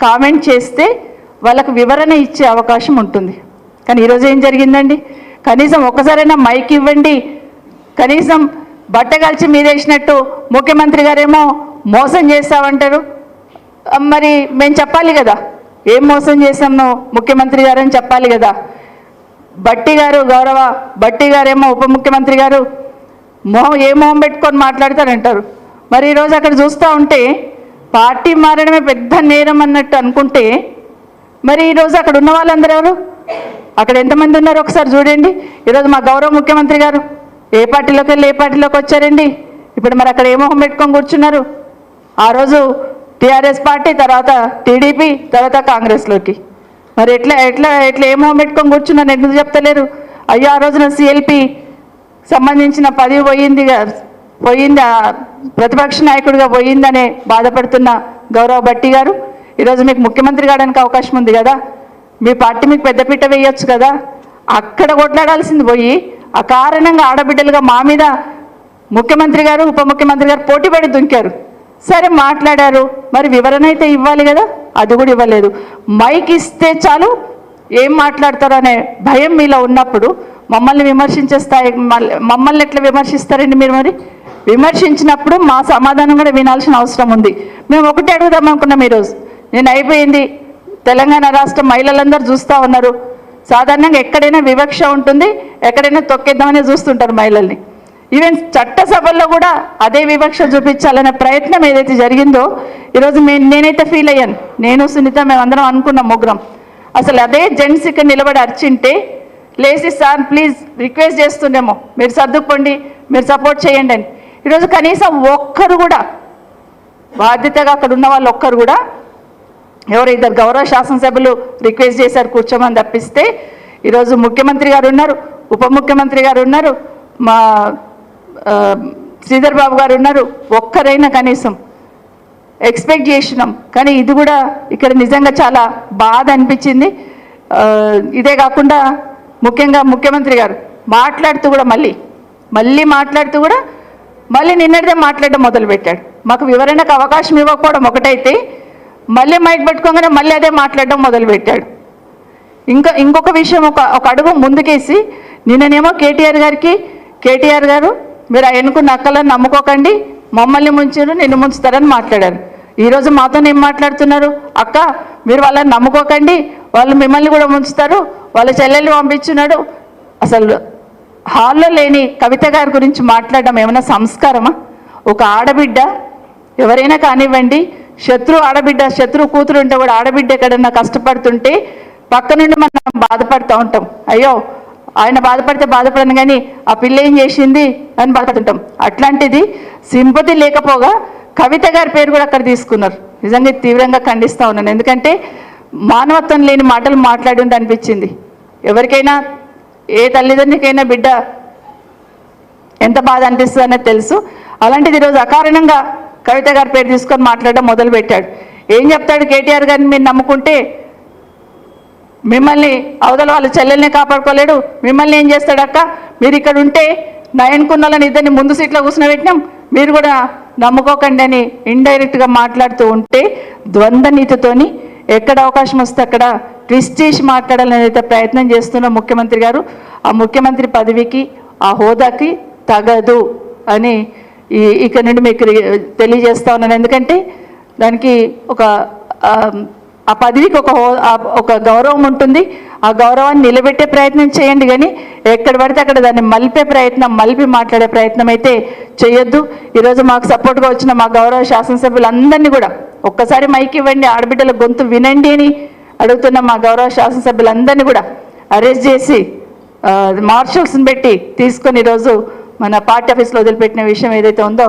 Comment చేస్తే వాళ్ళకు వివరణ ఇచ్చే అవకాశం ఉంటుంది. కానీ ఈరోజు ఏం జరిగిందండి? కనీసం ఒక్కసారైనా మైక్ ఇవ్వండి, కనీసం బట్టగలిచి మీదేసినట్టు ముఖ్యమంత్రి గారేమో మోసం చేస్తామంటారు. మరి మేము చెప్పాలి కదా ఏం మోసం చేసాము ముఖ్యమంత్రి గారు అని చెప్పాలి కదా. బట్టి గారు, గౌరవ బట్టి గారేమో ఉప ముఖ్యమంత్రి గారు ఏ మొహం పెట్టుకొని మాట్లాడతారంటారు. మరి ఈరోజు అక్కడ చూస్తూ ఉంటే పార్టీ మారడమే పెద్ద నేరం అన్నట్టు అనుకుంటే, మరి ఈరోజు అక్కడ ఉన్న వాళ్ళందరూ ఎవరు, అక్కడ ఎంతమంది ఉన్నారు ఒకసారి చూడండి. ఈరోజు మా గౌరవ ముఖ్యమంత్రి గారు ఏ పార్టీలోకి వెళ్ళి ఏ పార్టీలోకి వచ్చారండి? ఇప్పుడు మరి అక్కడ ఏ మొహం పెట్టుకొని కూర్చున్నారు? ఆ రోజు టీఆర్ఎస్ పార్టీ, తర్వాత టీడీపీ, తర్వాత కాంగ్రెస్లోకి. మరి ఎట్లా ఎట్లా ఎట్లా ఏ మొహం పెట్టుకొని కూర్చున్నారు? ఎందుకు చెప్తలేరు? అయ్యో ఆ రోజున సిఎల్పి సంబంధించిన పదవి పోయింది, ప్రతిపక్ష నాయకుడిగా పోయిందనే బాధపడుతున్న గౌరవ బట్టి గారు, ఈరోజు మీకు ముఖ్యమంత్రి కావడానికి అవకాశం ఉంది కదా, మీ పార్టీ మీకు పెద్దపీట వేయొచ్చు కదా. అక్కడ కొట్లాడాల్సింది పోయి అకారణంగా ఆడబిడ్డలుగా మా మీద ముఖ్యమంత్రి గారు, ఉప ముఖ్యమంత్రి గారు పోటీపడి దుంకారు. సరే మాట్లాడారు, మరి వివరణ అయితే ఇవ్వాలి కదా, అది కూడా ఇవ్వలేదు. మైక్ ఇస్తే చాలు ఏం మాట్లాడతారు అనే భయం మీలో ఉన్నప్పుడు మమ్మల్ని విమర్శించే స్థాయి, మమ్మల్ని ఎట్లా విమర్శిస్తారండి మీరు? మరి విమర్శించినప్పుడు మా సమాధానం కూడా వినాల్సిన అవసరం ఉంది. మేము ఒకటే అడుగుదాం అనుకున్నాం ఈరోజు. నేను అయిపోయింది, తెలంగాణ రాష్ట్ర మహిళలందరూ చూస్తూ ఉన్నారు. సాధారణంగా ఎక్కడైనా వివక్ష ఉంటుంది, ఎక్కడైనా తొక్కేద్దామని చూస్తుంటారు మహిళల్ని. ఈవెన్ చట్టసభల్లో కూడా అదే వివక్ష చూపించాలనే ప్రయత్నం ఏదైతే జరిగిందో ఈరోజు నేనైతే ఫీల్ అయ్యాను. నేను సునీత మేమందరం అనుకున్నాం ముగ్గురం. అసలు అదే జెంట్స్ ఇక్కడ నిలబడి అర్చింటే లేచి సార్ ప్లీజ్ రిక్వెస్ట్ చేస్తుండేమో, మీరు సర్దుకోండి, మీరు సపోర్ట్ చేయండి అని. ఈరోజు కనీసం ఒక్కరు కూడా బాధ్యతగా అక్కడ ఉన్న వాళ్ళు ఒక్కరు కూడా, ఎవరు ఇద్దరు గౌరవ శాసనసభ్యులు రిక్వెస్ట్ చేశారు కూర్చోమని తప్పిస్తే, ఈరోజు ముఖ్యమంత్రి గారు ఉన్నారు, ఉప ముఖ్యమంత్రి గారు ఉన్నారు, మా శ్రీధర్ బాబు గారు ఉన్నారు, ఒక్కరైనా కనీసం ఎక్స్పెక్ట్ చేసినాం. కానీ ఇది కూడా ఇక్కడ నిజంగా చాలా బాధ అనిపించింది. ఇదే కాకుండా ముఖ్యంగా ముఖ్యమంత్రి గారు మాట్లాడుతూ కూడా మళ్ళీ మాట్లాడుతూ కూడా నిన్నటిదే మాట్లాడడం మొదలుపెట్టాడు. మాకు వివరణకు అవకాశం ఇవ్వకపోవడం ఒకటైతే, మళ్ళీ మైక్ పెట్టుకోగానే మళ్ళీ అదే మాట్లాడడం మొదలుపెట్టాడు. ఇంకొక విషయం, ఒక అడుగు ముందుకేసి నిన్ననేమో కేటీఆర్ గారు మీరు ఎన్నుకున్న అక్కలను నమ్ముకోకండి, మమ్మల్ని ముంచారు, నిన్ను ముంచుతారని మాట్లాడారు. ఈరోజు మాతో ఏం మాట్లాడుతున్నారు? అక్క మీరు వాళ్ళని నమ్ముకోకండి, వాళ్ళు మిమ్మల్ని కూడా ముంచుతారు, వాళ్ళ చెల్లెల్ని పంపించున్నాడు. అసలు హాల్లో లేని కవిత గారి గురించి మాట్లాడడం ఏమైనా సంస్కారమా? ఒక ఆడబిడ్డ ఎవరైనా కానివ్వండి, శత్రు కూతురు ఉంటే కూడా ఆడబిడ్డ ఎక్కడన్నా కష్టపడుతుంటే పక్క నుండి మనం బాధపడుతూ ఉంటాం. అయ్యో ఆయన బాధపడితే బాధపడను కానీ ఆ పిల్ల ఏం చేసింది అని బాధపడుతుంటాం. అట్లాంటిది సింపతి లేకపోగా కవిత గారి పేరు కూడా అక్కడ తీసుకున్నారు. నిజంగా తీవ్రంగా ఖండిస్తూ ఉన్నాను. ఎందుకంటే మానవత్వం లేని మాటలు మాట్లాడి ఉండి అనిపించింది. ఎవరికైనా ఏ తల్లిదండ్రులకైనా బిడ్డ ఎంత బాధ అనిపిస్తుంది అనేది తెలుసు. అలాంటిది ఈరోజు అకారణంగా కవిత గారి పేరు తీసుకొని మాట్లాడడం మొదలుపెట్టాడు. ఏం చెప్తాడు? కేటీఆర్ గారిని మీరు నమ్ముకుంటే మిమ్మల్ని అవతల వాళ్ళ చెల్లెల్ని కాపాడుకోలేడు, మిమ్మల్ని ఏం చేస్తాడు అక్క, మీరు ఇక్కడ ఉంటే నయన్కున్నలని ఇద్దరిని ముందు సీట్లో కూర్చునబెట్టినాం, మీరు కూడా నమ్ముకోకండి అని ఇండైరెక్ట్గా మాట్లాడుతూ ఉంటే ద్వంద్వ నీతితోని ఎక్కడ అవకాశం వస్తే అక్కడ ట్విస్ట్ చేసి మాట్లాడాలని అయితే ప్రయత్నం చేస్తున్న ముఖ్యమంత్రి గారు, ఆ ముఖ్యమంత్రి పదవికి ఆ హోదాకి తగదు అని ఇక్కడ నుండి మీకు తెలియజేస్తా ఉన్నాను. ఎందుకంటే దానికి ఆ పదవికి ఒక గౌరవం ఉంటుంది. ఆ గౌరవాన్ని నిలబెట్టే ప్రయత్నం చేయండి, కానీ ఎక్కడ పడితే అక్కడ దాన్ని మలిపి మాట్లాడే ప్రయత్నం అయితే చేయొద్దు. ఈరోజు మాకు సపోర్ట్గా వచ్చిన మా గౌరవ శాసనసభ్యులందరినీ కూడా ఒక్కసారి మైక్ ఇవ్వండి, ఆడబిడ్డల గొంతు వినండి అని అడుగుతున్న మా గౌరవ శాసనసభ్యులందరినీ కూడా అరెస్ట్ చేసి మార్షల్స్ని పెట్టి తీసుకొని ఈరోజు మన పార్టీ ఆఫీస్లో వదిలిపెట్టిన విషయం ఏదైతే ఉందో